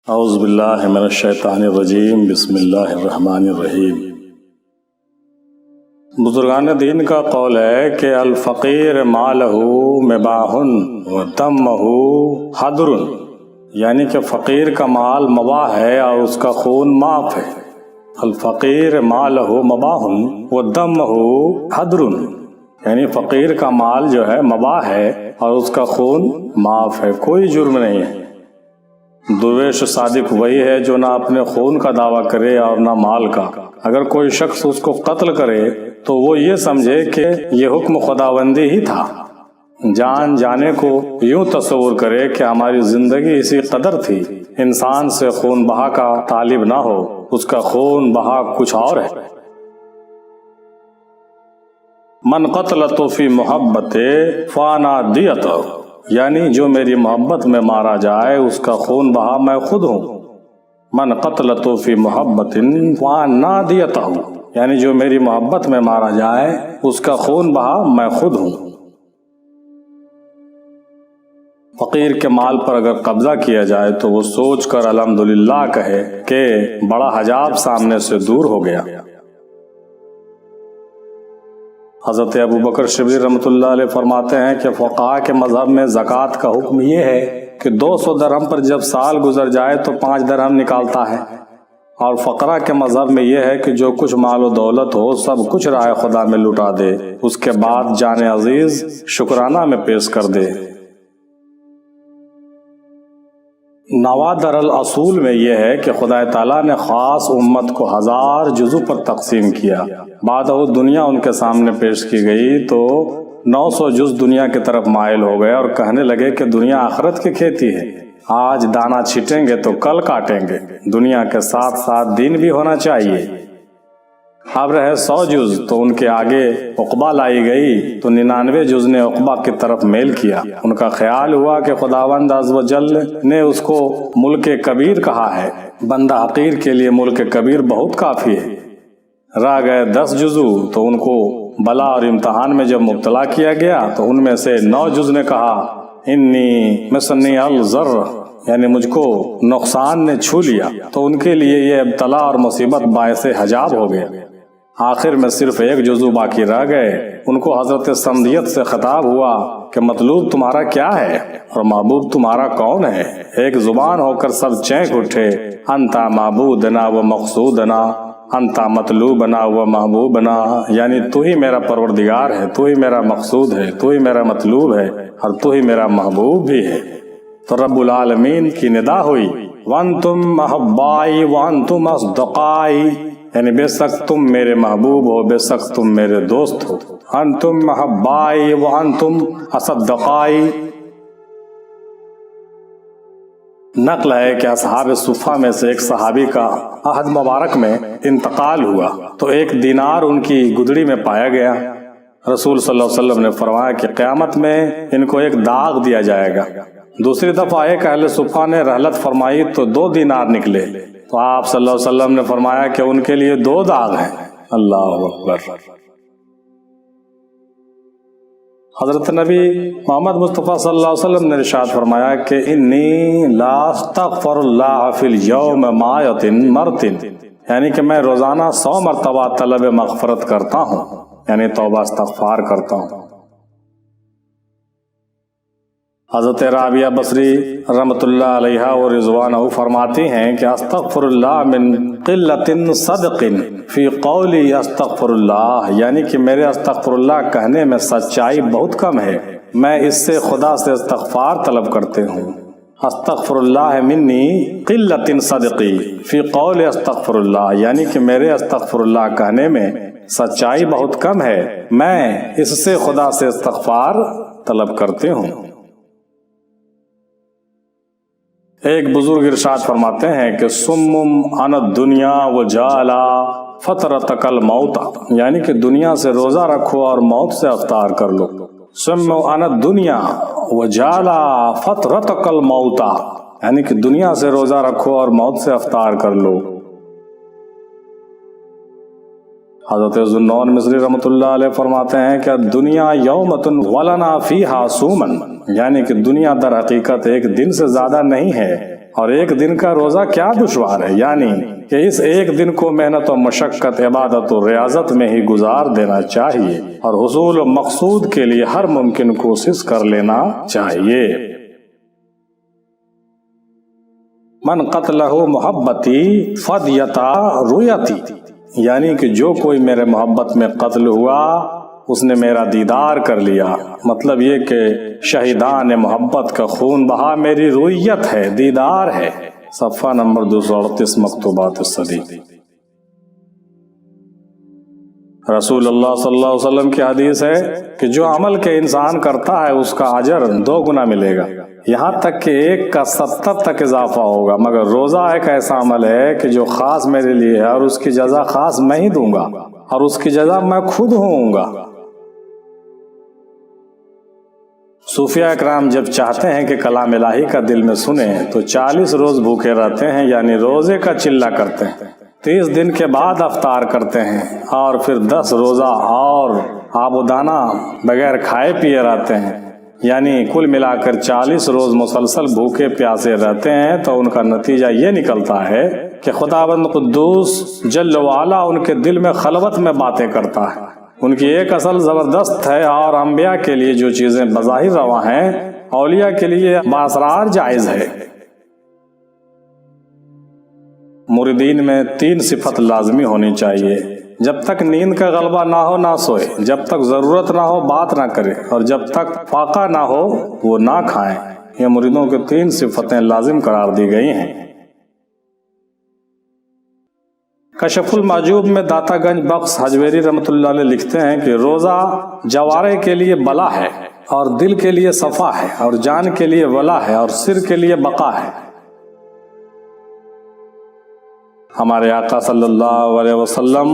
اعوذ باللہ من الشیطان الرجیم بسم اللہ الرحمن الرحیم۔ بزرگان دین کا قول ہے کہ الفقیر مالہ مباح و دمہ حدر، یعنی کہ فقیر کا مال مباح ہے اور اس کا خون معاف ہے۔ الفقیر مالہ مباح و دمہ حدر، یعنی فقیر کا مال جو ہے مباح ہے اور اس کا خون معاف ہے، کوئی جرم نہیں ہے۔ درویش صادق وہی ہے جو نہ اپنے خون کا دعویٰ کرے اور نہ مال کا۔ اگر کوئی شخص اس کو قتل کرے تو وہ یہ سمجھے کہ یہ حکم خداوندی ہی تھا۔ جان جانے کو یوں تصور کرے کہ ہماری زندگی اسی قدر تھی۔ انسان سے خون بہا کا طالب نہ ہو، اس کا خون بہا کچھ اور ہے۔ من قتلت فی محبت فانا دیت، یعنی جو میری محبت میں مارا جائے اس کا خون بہا میں خود ہوں۔ من قتلت فی محبت فانا دیت، یعنی جو میری محبت میں مارا جائے اس کا خون بہا میں خود ہوں۔ فقیر کے مال پر اگر قبضہ کیا جائے تو وہ سوچ کر الحمدللہ کہے کہ بڑا حجاب سامنے سے دور ہو گیا۔ حضرت ابو بکر شبلی رحمۃ اللہ علیہ فرماتے ہیں کہ فقہاء کے مذہب میں زکوٰۃ کا حکم یہ ہے کہ 200 درہم پر جب سال گزر جائے تو 5 درہم نکالتا ہے، اور فقراء کے مذہب میں یہ ہے کہ جو کچھ مال و دولت ہو سب کچھ راہ خدا میں لٹا دے، اس کے بعد جان عزیز شکرانہ میں پیش کر دے۔ نوادر الاصول میں یہ ہے کہ خدا تعالیٰ نے خاص امت کو 1000 جزو پر تقسیم کیا، بعد وہ دنیا ان کے سامنے پیش کی گئی تو 900 جز دنیا کی طرف مائل ہو گئے اور کہنے لگے کہ دنیا آخرت کی کھیتی ہے، آج دانا چھٹیں گے تو کل کاٹیں گے، دنیا کے ساتھ ساتھ دین بھی ہونا چاہیے۔ اب رہے 100 جز تو ان کے آگے عقبہ لائی گئی تو 99 جز نے عقبہ کی طرف میل کیا۔ ان کا خیال ہوا کہ خداوند عز و جل نے اس کو ملک کبیر کہا ہے، بندہ حقیر کے لیے ملک کبیر بہت کافی ہے۔ رہ گئے 10 جزو تو ان کو بلا اور امتحان میں جب مبتلا کیا گیا تو ان میں سے 9 جز نے کہا انی مسنی الضر، یعنی مجھ کو نقصان نے چھو لیا، تو ان کے لیے یہ ابتلا اور مصیبت باعث حجاب ہو گیا۔ آخر میں صرف 1 جزو باقی رہ گئے، ان کو حضرت سمدیت سے خطاب ہوا کہ مطلوب تمہارا کیا ہے اور محبوب تمہارا کون ہے؟ ایک زبان ہو کر سب چینک اٹھے، انتا معبودنا و مقصودنا، انتا مطلوبنا و محبوبنا، یعنی تو ہی میرا پروردگار ہے، تو ہی میرا مقصود ہے، تو ہی میرا مطلوب ہے اور تو ہی میرا محبوب بھی ہے۔ تو رب العالمین کی ندا ہوئی، وانتم محبائی وانتم اصدقائی، یعنی بے شک تم میرے محبوب ہو، بے شک تم میرے دوست ہو۔ انتم محبائی وانتم اصدقائی، نقل ہے کہ اصحاب صفہ میں سے ایک صحابی کا عہد مبارک میں انتقال ہوا تو 1 دینار ان کی گدڑی میں پایا گیا۔ رسول صلی اللہ علیہ وسلم نے فرمایا کہ قیامت میں ان کو ایک داغ دیا جائے گا۔ دوسری دفعہ ایک اہل صفہ نے رحلت فرمائی تو 2 دینار نکلے تو آپ صلی اللہ علیہ وسلم نے فرمایا کہ ان کے لیے 2 داغ ہیں۔ اللہ اکبر۔ حضرت نبی محمد مصطفیٰ صلی اللہ علیہ وسلم نے ارشاد فرمایا کہ انی لا استغفر اللہ فی الیوم مائۃ مرۃ، یعنی کہ میں روزانہ 100 مرتبہ طلب مغفرت کرتا ہوں، یعنی توبہ استغفار کرتا ہوں۔ حضرت رابعہ بصری رحمۃ اللہ علیہ و رضوانہ فرماتی ہیں کہ استغفر اللہ من قلت صدق فی قولی استغفر اللہ، یعنی کہ میرے استغفر اللہ کہنے میں سچائی بہت کم ہے، میں اس سے خدا سے استغفار طلب کرتے ہوں۔ استغفر اللہ منی قلت صدقی فی قول استغفر اللہ، یعنی کہ میرے استغفر اللہ کہنے میں سچائی بہت کم ہے، میں اس سے خدا سے استغفار طلب کرتے ہوں۔ ایک بزرگ ارشاد فرماتے ہیں کہ سمم عن الدنیا وجالا فترتک الموت، یعنی کہ دنیا سے روزہ رکھو اور موت سے افطار کر لو۔ سمم عن الدنیا وجالا فترتک الموت، یعنی کہ دنیا سے روزہ رکھو اور موت سے افطار کر لو۔ حضرت ذوالنون مصری رحمۃ اللہ علیہ فرماتے ہیں کہ دنیا یومۃ ولنا فیہا صومن، یعنی کہ دنیا در حقیقت ایک دن سے زیادہ نہیں ہے اور ایک دن کا روزہ کیا دشوار ہے، یعنی کہ اس ایک دن کو محنت و مشقت، عبادت و ریاضت میں ہی گزار دینا چاہیے اور حصول و مقصود کے لیے ہر ممکن کوشش کر لینا چاہیے۔ من قتلہ محبتی فدیتا رویتی، یعنی کہ جو کوئی میرے محبت میں قتل ہوا اس نے میرا دیدار کر لیا، مطلب یہ کہ شہیدان محبت کا خون بہا میری رویت ہے، دیدار ہے۔ صفحہ نمبر 238 مکتوبات الصدیق۔ رسول اللہ صلی اللہ علیہ وسلم کی حدیث ہے کہ جو عمل کے انسان کرتا ہے اس کا اجر 2 گنا ملے گا، یہاں تک کہ 1 کا 70 تک اضافہ ہوگا، مگر روزہ ایک ایسا عمل ہے کہ جو خاص میرے لیے ہے اور اس کی جزا خاص میں ہی دوں گا اور اس کی جزا میں خود ہوں گا۔ صوفیہ اکرام جب چاہتے ہیں کہ کلام الہی کا دل میں سنیں تو 40 روز بھوکے رہتے ہیں، یعنی روزے کا چلہ کرتے ہیں، 30 دن کے بعد افطار کرتے ہیں اور پھر 10 روزہ اور آب و دانہ بغیر کھائے پیے رہتے ہیں، یعنی کل ملا کر 40 روز مسلسل بھوکے پیاسے رہتے ہیں۔ تو ان کا نتیجہ یہ نکلتا ہے کہ خداوند قدوس جل وعلا ان کے دل میں خلوت میں باتیں کرتا ہے۔ ان کی ایک اصل زبردست ہے، اور انبیاء کے لیے جو چیزیں بظاہر روا ہیں اولیاء کے لیے بااسرار جائز ہے۔ مریدین میں 3 صفت لازمی ہونی چاہیے: جب تک نیند کا غلبہ نہ ہو نہ سوئے، جب تک ضرورت نہ ہو بات نہ کرے، اور جب تک فاقہ نہ ہو وہ نہ کھائیں۔ یہ مریدوں کے 3 صفتیں لازم قرار دی گئی ہیں۔ کشف المعجوب میں داتا گنج بخش حجویری رحمۃ اللہ علیہ لکھتے ہیں کہ روزہ جوارے کے لیے بلا ہے، اور دل کے لیے صفا ہے، اور جان کے لیے ولا ہے، اور سر کے لیے بقا ہے۔ ہمارے آقا صلی اللہ علیہ وسلم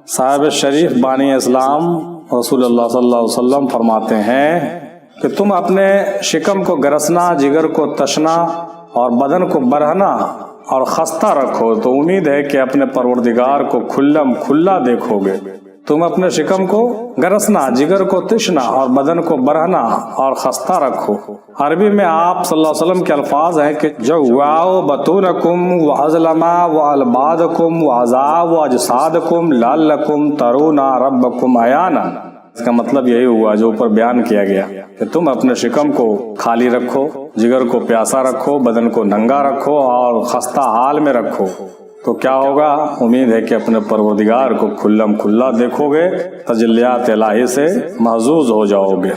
صاحب شریف بانی اسلام رسول اللہ صلی اللہ علیہ وسلم فرماتے ہیں کہ تم اپنے شکم کو گرسنا، جگر کو تشنا اور بدن کو برہنا اور خستہ رکھو تو امید ہے کہ اپنے پروردگار کو کھلم کھلا دیکھو گے۔ تم اپنے شکم کو گرسنا، جگر کو تشنا اور بدن کو برہنا اور خستہ رکھو۔ عربی میں آپ صلی اللہ علیہ وسلم کے الفاظ ہیں کہ جواؤ بطونکم وازلما والبادکم وعزا واجسادکم لعلکم ترون ربکم عیانا۔ اس کا مطلب یہی ہوا جو اوپر بیان کیا گیا کہ تم اپنے شکم کو خالی رکھو، جگر کو پیاسا رکھو، بدن کو ننگا رکھو اور خستہ حال میں رکھو، تو کیا ہوگا؟ امید ہے کہ اپنے پروردگار کو کھلم کھلا دیکھو گے، تجلیات الہی سے محظوظ ہو جاؤ گے۔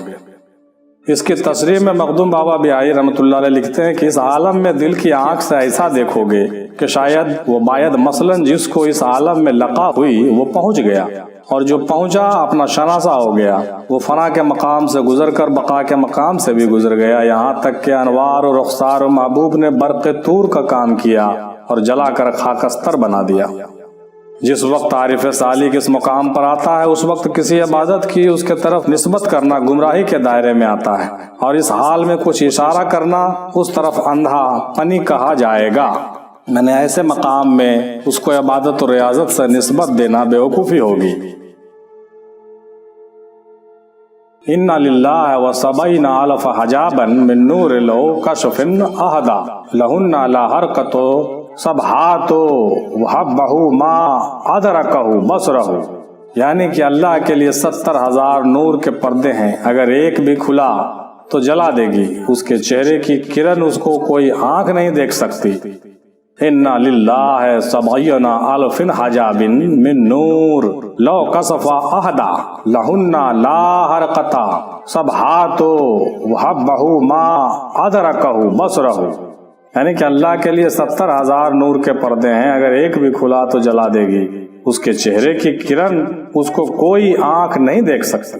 اس کی تصریح میں مخدوم بابا بیائی رحمۃ اللہ علیہ لکھتے ہیں کہ اس عالم میں دل کی آنکھ سے ایسا دیکھو گے کہ شاید وہ باید مثلاً جس کو اس عالم میں لقا ہوئی وہ پہنچ گیا، اور جو پہنچا اپنا شناسہ ہو گیا، وہ فنا کے مقام سے گزر کر بقا کے مقام سے بھی گزر گیا، یہاں تک کہ انوار و رخسار و محبوب نے برق طور کا کام کیا اور جلا کر خاکستر بنا دیا۔ جس وقت عارف سالک اس مقام پر آتا ہے اس وقت کسی عبادت کی اس کے طرف نسبت کرنا گمراہی کے دائرے میں آتا ہے، اور اس حال میں کچھ اشارہ کرنا اس طرف اندھا پنی کہا جائے گا۔ میں نے ایسے مقام میں اس کو عبادت و ریاضت سے نسبت دینا بیوقوفی ہوگی۔ ان للہ وسبعین الف حجابا من نور لو کشف احدا لہن لا حرکت سبحات وحبہ ما ادرکہ بصرہ، یعنی کہ اللہ کے لیے 70,000 نور کے پردے ہیں، اگر ایک بھی کھلا تو جلا دے گی، اس کے چہرے کی کرن اس کو کوئی آنکھ نہیں دیکھ سکتی۔ ان للہ سبعین الف حجاب من نور لو کشف احدا لہن لا حرکت سبحات وحبہ ما ادرکہ بصرہ، یعنی کہ اللہ کے لیے 70,000 نور کے پردے ہیں، اگر ایک بھی کھلا تو جلا دے گی، اس کے چہرے کی کرن اس کو کوئی آنکھ نہیں دیکھ سکتی۔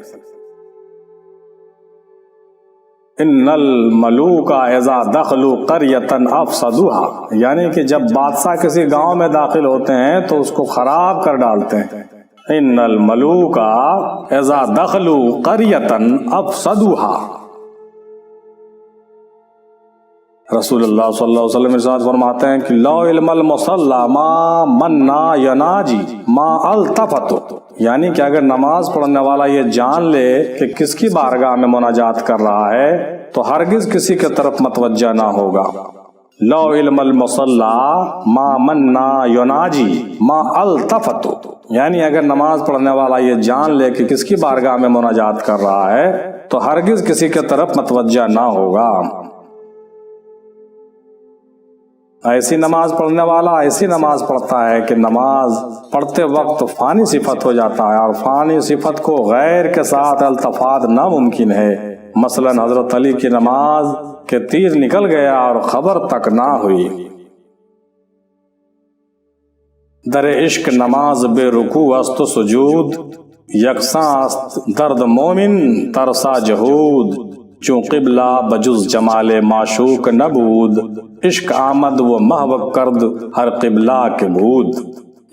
ان الملوک اذا دخلوا قریۃ افسدوها، یعنی کہ جب بادشاہ کسی گاؤں میں داخل ہوتے ہیں تو اس کو خراب کر ڈالتے ہیں۔ ان الملوک اذا دخلوا قریۃ افسدوها، رسول اللہ صلی اللہ علیہ وسلم ارشاد فرماتے ہیں کہ لو علم المصلی ما منا یناجی ما التفت، یعنی کہ اگر نماز پڑھنے والا یہ جان لے کہ کس کی بارگاہ میں مناجات کر رہا ہے تو ہرگز کسی کے طرف متوجہ نہ ہوگا۔ لو علم المصلی ما منا یناجی ما التفت، یعنی اگر نماز پڑھنے والا یہ جان لے کہ کس کی بارگاہ میں مناجات کر رہا ہے تو ہرگز کسی کے طرف متوجہ نہ ہوگا۔ ایسی نماز پڑھنے والا ایسی نماز پڑھتا ہے کہ نماز پڑھتے وقت فانی صفت ہو جاتا ہے، اور فانی صفت کو غیر کے ساتھ التفات ناممکن ہے۔ مثلا حضرت علی کی نماز کہ تیر نکل گیا اور خبر تک نہ ہوئی۔ در عشق نماز بے رکوع است و سجود، یکساں است درد مومن ترسا جہود، چون قبلہ بجز جمال معشوق نبود، عشق آمد و محو کرد ہر قبلہ کے بود۔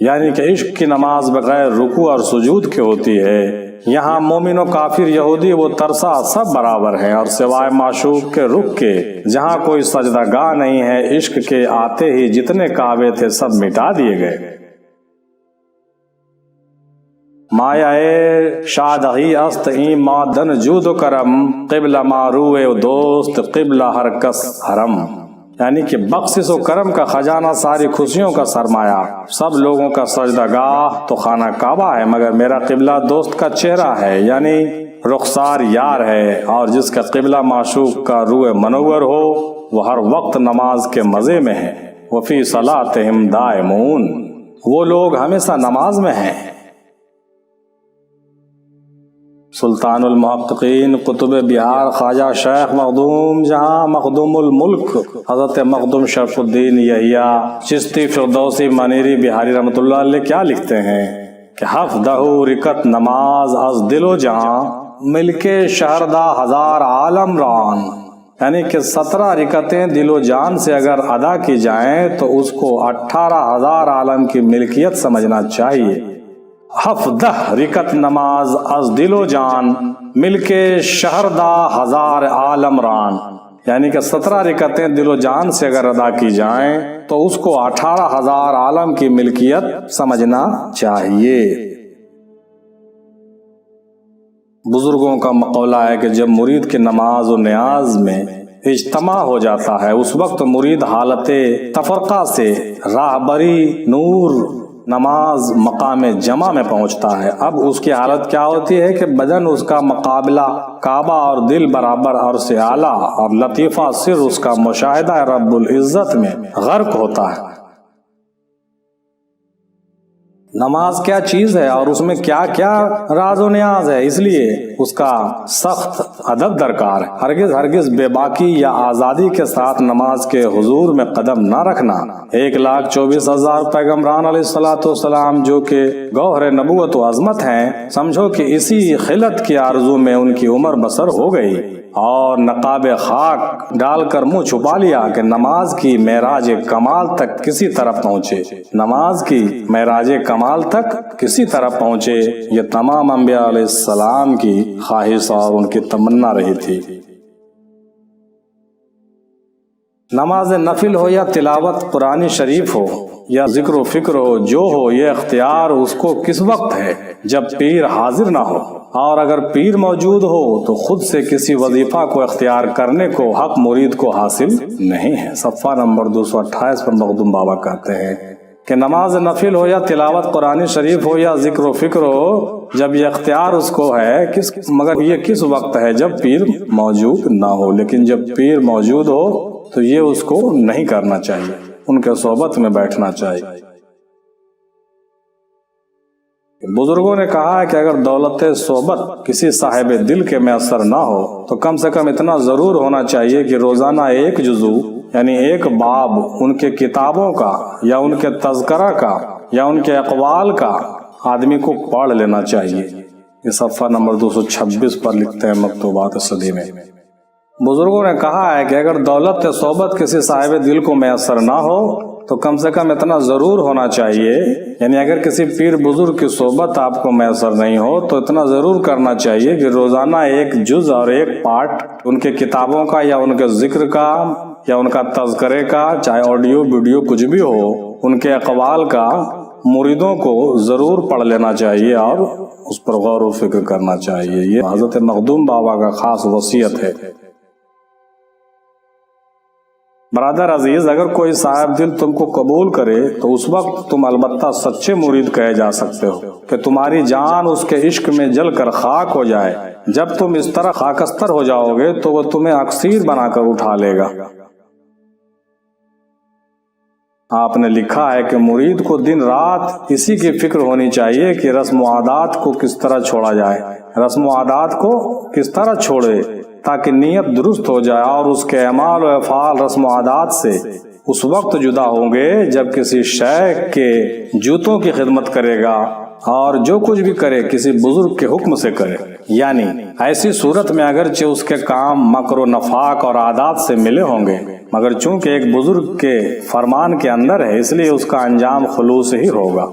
یعنی کہ عشق کی نماز بغیر رکوع اور سجود کے ہوتی ہے، یہاں مومن و کافر یہودی وہ ترسا سب برابر ہیں، اور سوائے معشوق کے رخ کے جہاں کوئی سجدہ گاہ نہیں ہے، عشق کے آتے ہی جتنے کعبے تھے سب مٹا دیے گئے۔ مایا شادغی است این مادن جود و کرم، قبلہ معروع و دوست قبلہ ہر کس حرم۔ یعنی کہ بخشش و کرم کا خزانہ ساری خوشیوں کا سرمایہ، سب لوگوں کا سجدہ گاہ تو خانہ کعبہ ہے، مگر میرا قبلہ دوست کا چہرہ ہے، یعنی رخسار یار ہے، اور جس کا قبلہ معشوق کا روح منور ہو وہ ہر وقت نماز کے مزے میں ہے۔ وفی صلاتہم دائمون، وہ لوگ ہمیشہ نماز میں ہیں۔ سلطان المحققین قطب بہار خواجہ شیخ مخدوم جہاں مخدوم الملک حضرت مخدوم شرف الدین یحییٰ چشتی فردوسی منیری بہاری رحمۃ اللہ علیہ کیا لکھتے ہیں کہ حفظہ رکت نماز از دل و جہاں ملک شہردہ ہزار عالم ران، یعنی کہ 17 رکعتیں دل و جان سے اگر ادا کی جائیں تو اس کو 18,000 عالم کی ملکیت سمجھنا چاہیے۔ حفظہ رکت نماز از دل و جان مل کے شہردہ ہزار عالم ران، یعنی کہ 17 رکعتیں دل و جان سے اگر ادا کی جائیں تو اس کو 18,000 عالم کی ملکیت سمجھنا چاہیے۔ بزرگوں کا مقولہ ہے کہ جب مرید کی نماز و نیاز میں اجتماع ہو جاتا ہے اس وقت مرید حالت تفرقہ سے راہبری نور نماز مقام جمع میں پہنچتا ہے۔ اب اس کی حالت کیا ہوتی ہے کہ بدن اس کا مقابلہ کعبہ اور دل برابر اور سے اعلیٰ، اور لطیفہ سر اس کا مشاہدہ رب العزت میں غرق ہوتا ہے۔ نماز کیا چیز ہے اور اس میں کیا کیا راز و نیاز ہے، اس لیے اس کا سخت ادب درکار ہے۔ ہرگز ہرگز بے باکی یا آزادی کے ساتھ نماز کے حضور میں قدم نہ رکھنا۔ 1,24,000 پیغمبران علیہ الصلوۃ والسلام جو کہ گوہر نبوت و عظمت ہیں، سمجھو کہ اسی خلت کی آرزو میں ان کی عمر بسر ہو گئی، اور نقاب خاک ڈال کر منہ چھپا لیا کہ نماز کی معراج کمال تک کسی طرح پہنچے، نماز کی معراج کمال تک کسی طرح پہنچے۔ یہ تمام انبیاء علیہ السلام کی خواہش اور ان کی تمنا رہی تھی۔ نماز نفل ہو یا تلاوت قرآن شریف ہو یا ذکر و فکر ہو، جو ہو، یہ اختیار اس کو کس وقت ہے جب پیر حاضر نہ ہو، اور اگر پیر موجود ہو تو خود سے کسی وظیفہ کو اختیار کرنے کو حق مرید کو حاصل نہیں ہے۔ صفحہ نمبر 228 پر مخدوم بابا کہتے ہیں کہ نماز نفل ہو یا تلاوت قرآن شریف ہو یا ذکر و فکر ہو، جب یہ اختیار اس کو ہے مگر یہ کس وقت ہے جب پیر موجود نہ ہو، لیکن جب پیر موجود ہو تو یہ اس کو نہیں کرنا چاہیے، ان کے صحبت میں بیٹھنا چاہیے۔ بزرگوں نے کہا ہے کہ اگر دولت صحبت کسی صاحب دل کے میسر نہ ہو تو کم سے کم اتنا ضرور ہونا چاہیے کہ روزانہ ایک جزو یعنی ایک باب ان کے کتابوں کا یا ان کے تذکرہ کا یا ان کے اقوال کا آدمی کو پڑھ لینا چاہیے۔ یہ صفحہ نمبر 226 پر لکھتے ہیں مکتوبات صدی میں۔ بزرگوں نے کہا ہے کہ اگر دولت صحبت کسی صاحب دل کو میسر نہ ہو تو کم سے کم اتنا ضرور ہونا چاہیے، یعنی اگر کسی پیر بزرگ کی صحبت آپ کو میسر نہیں ہو تو اتنا ضرور کرنا چاہیے کہ روزانہ ایک جز اور ایک پارٹ ان کے کتابوں کا یا ان کے ذکر کا یا ان کا تذکرے کا، چاہے آڈیو ویڈیو کچھ بھی ہو، ان کے اقوال کا مریدوں کو ضرور پڑھ لینا چاہیے اور اس پر غور و فکر کرنا چاہیے۔ یہ حضرت مخدوم بابا کا خاص وصیت ہے۔ برادر عزیز، اگر کوئی صاحب دل تم کو قبول کرے تو اس وقت تم البتہ سچے مرید کہے جا سکتے ہو کہ تمہاری جان اس کے عشق میں جل کر خاک ہو جائے۔ جب تم اس طرح خاکستر ہو جاؤ گے تو وہ تمہیں اکسیر بنا کر اٹھا لے گا۔ آپ نے لکھا ہے کہ مرید کو دن رات اسی کی فکر ہونی چاہیے کہ رسم و عادات کو کس طرح چھوڑا جائے، رسم و عادات کو کس طرح چھوڑے تاکہ نیت درست ہو جائے، اور اس کے اعمال و افعال رسم و عادات سے اس وقت جدا ہوں گے جب کسی شیخ کے جوتوں کی خدمت کرے گا اور جو کچھ بھی کرے کسی بزرگ کے حکم سے کرے۔ یعنی ایسی صورت میں اگرچہ اس کے کام مکر و نفاق اور عادات سے ملے ہوں گے، مگر چونکہ ایک بزرگ کے فرمان کے اندر ہے اس لیے اس کا انجام خلوص ہی ہوگا۔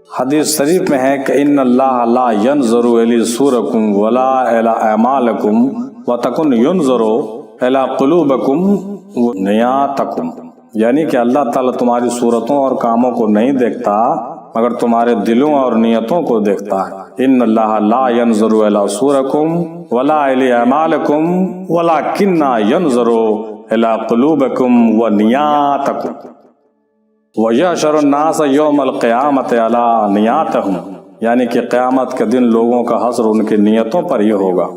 حدیث شریف میں ہے کہ ان اللہ لا ينظر الی صورکم ولا الی اعمالکم وتکن ينظر الی قلوبکم ونیاتکم، یعنی کہ اللہ تعالیٰ تمہاری صورتوں اور کاموں کو نہیں دیکھتا مگر تمہارے دلوں اور نیتوں کو دیکھتا ہے۔ ان اللہ لا ينظر الی صورکم ولا الی اعمالکم ولکن ينظر الی قلوبکم ونیاتکم وَيَحْشَرُ النَّاسَ يَوْمَ الْقِيَامَةِ عَلَىٰ نِيَاتِهِمْ، یعنی کہ قیامت کے دن لوگوں کا حشر ان کی نیتوں پر ہی ہوگا۔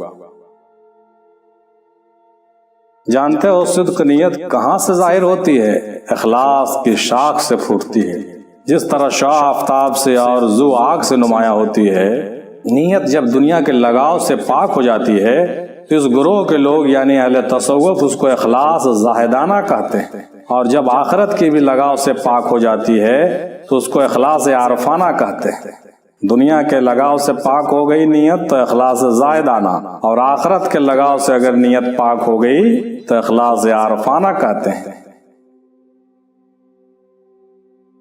جانتے ہو صدق نیت کہاں سے ظاہر ہوتی ہے؟ اخلاص کی شاخ سے پھوٹتی ہے، جس طرح شعاع آفتاب سے اور ذو آگ سے نمایاں ہوتی ہے۔ نیت جب دنیا کے لگاؤ سے پاک ہو جاتی ہے تو اس گروہ کے لوگ یعنی اہل تصوف اس کو اخلاص زاہدانہ کہتے ہیں، اور جب آخرت کی بھی لگاؤ سے پاک ہو جاتی ہے تو اس کو اخلاص عارفانہ کہتے ہیں۔ دنیا کے لگاؤ سے پاک ہو گئی نیت تو اخلاص زاہدانہ، اور آخرت کے لگاؤ سے اگر نیت پاک ہو گئی تو اخلاص عارفانہ کہتے ہیں۔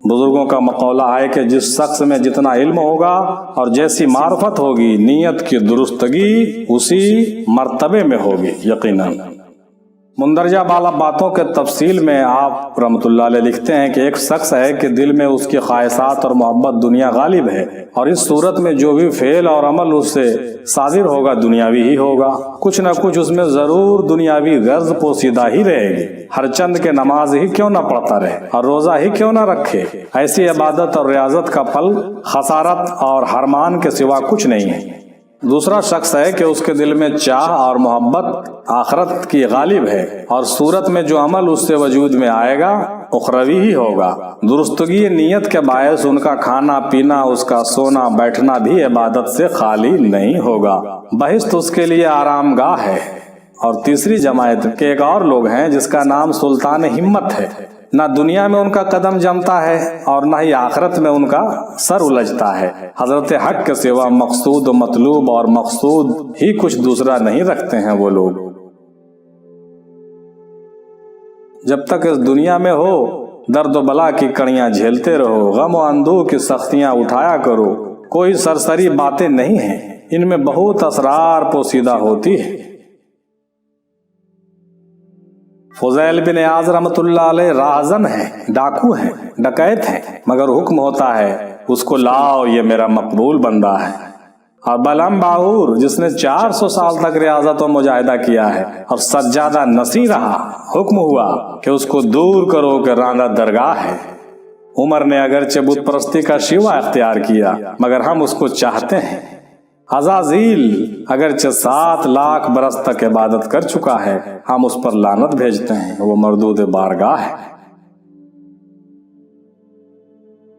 بزرگوں کا مقولہ ہے کہ جس شخص میں جتنا علم ہوگا اور جیسی معرفت ہوگی نیت کی درستگی اسی مرتبے میں ہوگی۔ یقیناً مندرجہ بالا باتوں کے تفصیل میں آپ رحمۃ اللہ علیہ لکھتے ہیں کہ ایک شخص ہے کہ دل میں اس کی خواہشات اور محبت دنیا غالب ہے، اور اس صورت میں جو بھی فعل اور عمل اس سے صادر ہوگا دنیاوی ہی ہوگا، کچھ نہ کچھ اس میں ضرور دنیاوی غرض پوشیدہ ہی رہے گی، ہر چند کے نماز ہی کیوں نہ پڑھتا رہے اور روزہ ہی کیوں نہ رکھے۔ ایسی عبادت اور ریاضت کا پھل خسارت اور حرمان کے سوا کچھ نہیں ہے۔ دوسرا شخص ہے کہ اس کے دل میں چاہ اور محبت آخرت کی غالب ہے، اور صورت میں جو عمل اس سے وجود میں آئے گا اخروی ہی ہوگا۔ درستگی نیت کے باعث ان کا کھانا پینا، اس کا سونا بیٹھنا بھی عبادت سے خالی نہیں ہوگا، بہشت اس کے لیے آرام گاہ ہے۔ اور تیسری جماعت کے ایک اور لوگ ہیں جس کا نام سلطان ہمت ہے، نہ دنیا میں ان کا قدم جمتا ہے اور نہ ہی آخرت میں ان کا سر الجھتا ہے۔ حضرت حق کے سوا مقصود و مطلوب اور مقصود ہی کچھ دوسرا نہیں رکھتے ہیں وہ لوگ۔ جب تک اس دنیا میں ہو درد و بلا کی کڑیاں جھیلتے رہو، غم و اندوہ کی سختیاں اٹھایا کرو۔ کوئی سرسری باتیں نہیں ہیں، ان میں بہت اسرار پوشیدہ ہوتی ہے۔ فضیل بن عیاض رحمۃ اللہ علیہ راہزن ہیں، ڈاکو ہیں، ڈکیت ہیں، مگر حکم ہوتا ہے اس کو لاؤ، یہ میرا مقبول بندہ ہے۔ اور بلم باہور جس نے 400 سال تک ریاضت و مجاہدہ کیا ہے اور سجادہ نسی رہا، حکم ہوا کہ اس کو دور کرو کہ راندہ درگاہ ہے۔ عمر نے اگرچہ بت پرستی کا شیوا اختیار کیا مگر ہم اس کو چاہتے ہیں۔ عزازیل اگرچہ 7 لاکھ برس تک عبادت کر چکا ہے، ہم اس پر لعنت بھیجتے ہیں، وہ مردود بارگاہ ہے۔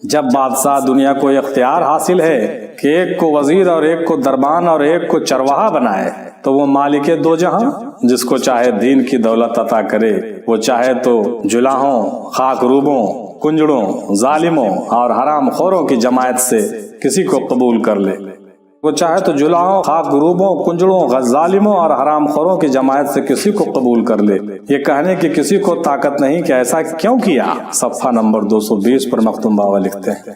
جب بادشاہ دنیا کو اختیار حاصل ہے کہ ایک کو وزیر اور ایک کو دربان اور ایک کو چرواہا بنائے، تو وہ مالک دو جہاں جس کو چاہے دین کی دولت عطا کرے، وہ چاہے تو جلاہوں، خاک روبوں، کنجڑوں، ظالموں اور حرام خوروں کی جماعت سے کسی کو قبول کر لے۔ وہ چاہے تو جلاہوں، خاک گروبوں، کنجڑوں، ظالموں اور حرام خوروں کی جماعت سے کسی کو قبول کر لے۔ یہ کہنے کی کسی کو طاقت نہیں کہ ایسا کیوں کیا۔ صفحہ نمبر 220 پر مختوم باوا لکھتے ہیں،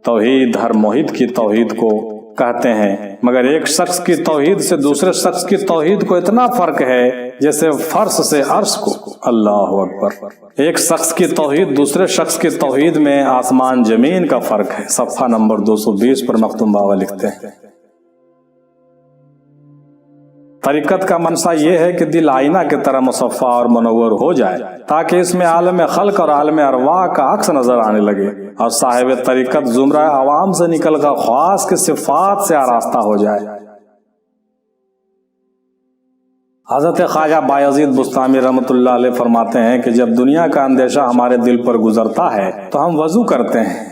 توحید ہر موحد کی توحید کو کہتے ہیں، مگر ایک شخص کی توحید سے دوسرے شخص کی توحید کو اتنا فرق ہے جیسے فرش سے عرش کو۔ اللہ اکبر۔ ایک شخص کی توحید دوسرے شخص کی توحید میں آسمان زمین کا فرق ہے۔ صفحہ نمبر 220 پر مختوم باوا لکھتے ہیں، طریقت کا منشا یہ ہے کہ دل آئینہ کی طرح مصفا اور منور ہو جائے تاکہ اس میں عالم خلق اور عالم ارواح کا عکس نظر آنے لگے، اور صاحب طریقت زمرہ عوام سے نکل کر خواص کی صفات سے آراستہ ہو جائے۔ حضرت خواجہ بایزید بستامی رحمۃ اللہ علیہ فرماتے ہیں کہ جب دنیا کا اندیشہ ہمارے دل پر گزرتا ہے تو ہم وضو کرتے ہیں،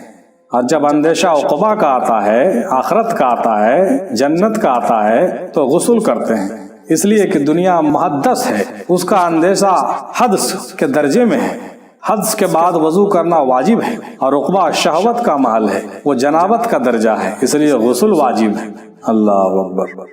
اور جب اندیشہ عقبہ کا آتا ہے، آخرت کا آتا ہے، جنت کا آتا ہے تو غسل کرتے ہیں، اس لیے کہ دنیا محدث ہے، اس کا اندیشہ حدث کے درجے میں ہے، حدث کے بعد وضو کرنا واجب ہے، اور عقبہ شہوت کا محل ہے، وہ جنابت کا درجہ ہے، اس لیے غسل واجب ہے۔ اللہ اکبر۔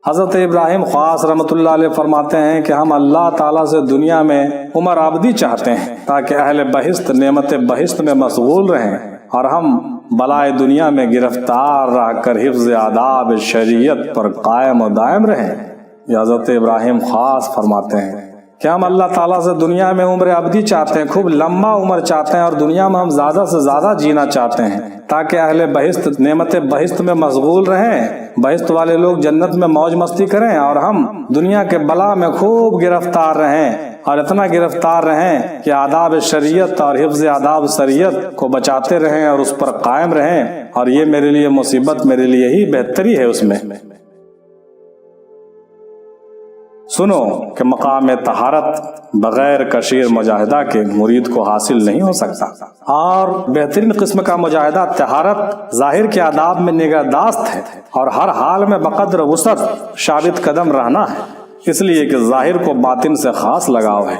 حضرت ابراہیم خاص رحمۃ اللہ علیہ فرماتے ہیں کہ ہم اللہ تعالیٰ سے دنیا میں عمر ابدی چاہتے ہیں تاکہ اہل بہشت نعمت بہشت میں مشغول رہیں، اور ہم بلائے دنیا میں گرفتار رہ کر حفظ آداب شریعت پر قائم و دائم رہیں۔ یہ حضرت ابراہیم خاص فرماتے ہیں کہ ہم اللہ تعالیٰ سے دنیا میں عمر ابدی چاہتے ہیں، خوب لمبا عمر چاہتے ہیں، اور دنیا میں ہم زیادہ سے زیادہ جینا چاہتے ہیں تاکہ اہل بہشت نعمت بہشت میں مشغول رہیں، بہشت والے لوگ جنت میں موج مستی کریں، اور ہم دنیا کے بلا میں خوب گرفتار رہیں، اور اتنا گرفتار رہیں کہ آداب شریعت اور حفظ آداب شریعت کو بچاتے رہیں اور اس پر قائم رہیں، اور یہ میرے لیے مصیبت، میرے لیے ہی بہتری ہے اس میں۔ سنو کہ مقام طہارت بغیر کثیر مجاہدہ کے مرید کو حاصل نہیں ہو سکتا، اور بہترین قسم کا مجاہدہ طہارت ظاہر کے آداب میں نگہداشت ہے، اور ہر حال میں بقدر وسعت ثابت قدم رہنا ہے، اس لیے کہ ظاہر کو باطن سے خاص لگاؤ ہے۔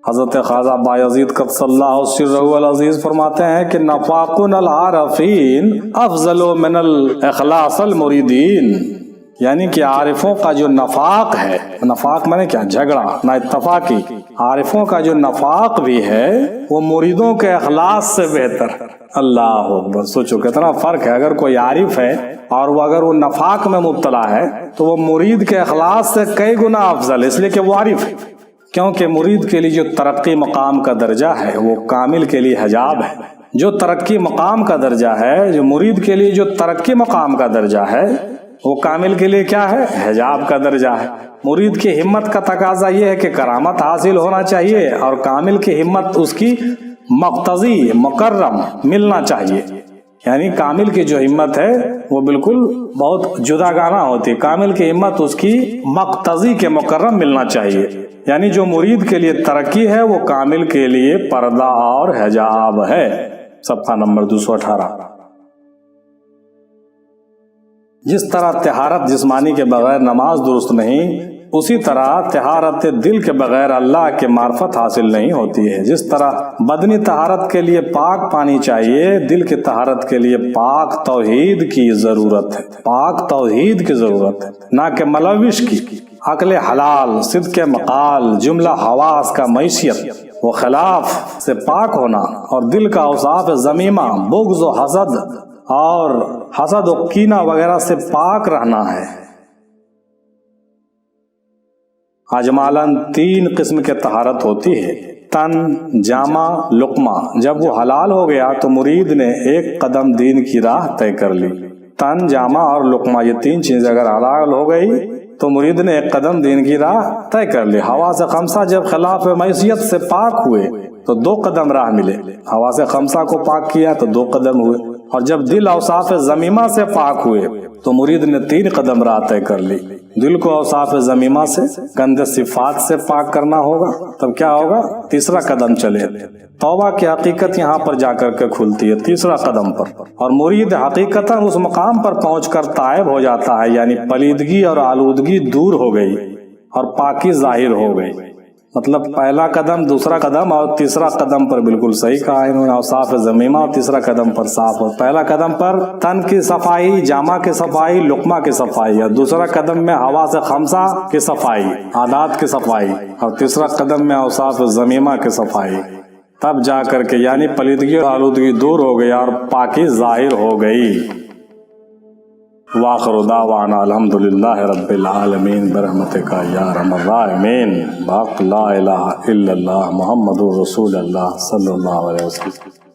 حضرت خواجہ بایزید قدس اللہ سرہ العزیز فرماتے ہیں کہ نفاق العارفین افضل من الاخلاص المریدین، یعنی کہ عارفوں کا جو نفاق ہے، نفاق مانے کیا؟ جھگڑا، نہ اتفاقی، عارفوں کا جو نفاق بھی ہے وہ مریدوں کے اخلاص سے بہتر۔ اللہ اکبر، سوچو کتنا فرق ہے۔ اگر کوئی عارف ہے اور وہ اگر وہ نفاق میں مبتلا ہے تو وہ مرید کے اخلاص سے کئی گنا افضل، اس لیے کہ وہ عارف ہے، کیونکہ مرید کے لیے جو ترقی مقام کا درجہ ہے وہ کامل کے لیے حجاب ہے۔ جو ترقی مقام کا درجہ ہے، جو مرید کے لیے جو ترقی مقام کا درجہ ہے وہ کامل کے لیے کیا ہے؟ حجاب کا درجہ ہے۔ مرید کی ہمت کا تقاضا یہ ہے کہ کرامت حاصل ہونا چاہیے، اور کامل کی ہمت اس کی مقتضی مکرم ملنا چاہیے، یعنی کامل کی جو ہمت ہے وہ بالکل بہت جدا گانا ہوتی ہے، کامل کی ہمت اس کی مقتضی کے مکرم ملنا چاہیے، یعنی جو مرید کے لیے ترقی ہے وہ کامل کے لیے پردہ اور حجاب ہے۔ صفحہ نمبر 218۔ جس طرح طہارت جسمانی کے بغیر نماز درست نہیں، اسی طرح طہارت دل کے بغیر اللہ کے معرفت حاصل نہیں ہوتی ہے۔ جس طرح بدنی طہارت کے لیے پاک پانی چاہیے، دل کی طہارت کے لیے پاک توحید کی ضرورت ہے، پاک توحید کی ضرورت ہے، نہ کہ ملوث کی۔ عقل حلال، صدق مقال، جملہ حواس کا معیشت و خلاف سے پاک ہونا، اور دل کا اوصاف ذمیمہ، بغض و حسد و کینہ وغیرہ سے پاک رہنا ہے۔ اجمالاً 3 قسم کے طہارت ہوتی ہے: تن، جامہ، لقمہ۔ جب وہ حلال ہو گیا تو مرید نے ایک قدم دین کی راہ طے کر لی۔ تن، جامہ اور لقمہ، یہ 3 چیزیں اگر حلال ہو گئی تو مرید نے ایک قدم دین کی راہ طے کر لی۔ حواس خمسہ جب خلاف معصیت سے پاک ہوئے تو 2 قدم راہ ملے۔ حواس خمسہ کو پاک کیا تو 2 قدم ہوئے، اور جب دل اوصاف ذمیمہ سے پاک ہوئے تو مرید نے 3 قدم راہ طے کر لی۔ دل کو اوصاف ذمیمہ سے، گندے صفات سے پاک کرنا ہوگا، تب کیا ہوگا؟ 3 قدم چلے۔ توبہ کی حقیقت یہاں پر جا کر کے کھلتی ہے 3 قدم پر، اور مرید حقیقتاً اس مقام پر پہنچ کر تائب ہو جاتا ہے، یعنی پلیدگی اور آلودگی دور ہو گئی اور پاکی ظاہر ہو گئی۔ مطلب پہلا قدم، 2 قدم اور 3 قدم پر بالکل صحیح کہا انہوں نے، اوصاف ذمیمہ، اور 3 قدم پر صاف ہو۔ پہلا قدم پر تن کی صفائی، جامہ کی صفائی، لقمہ کی صفائی، اور 2 قدم میں حواس خمسہ کی صفائی، عادات کی صفائی، اور 3 قدم میں اوصاف ذمیمہ کی صفائی۔ تب جا کر کے یعنی پلیدگی اور آلودگی دور ہو گئی اور پاکی ظاہر ہو گئی۔ وآخر دعوانا الحمدللہ رب العالمین برحمتک یا ارحم الراحمین، باق لا الہ الا اللہ محمد رسول اللہ صلی اللہ علیہ وسلم۔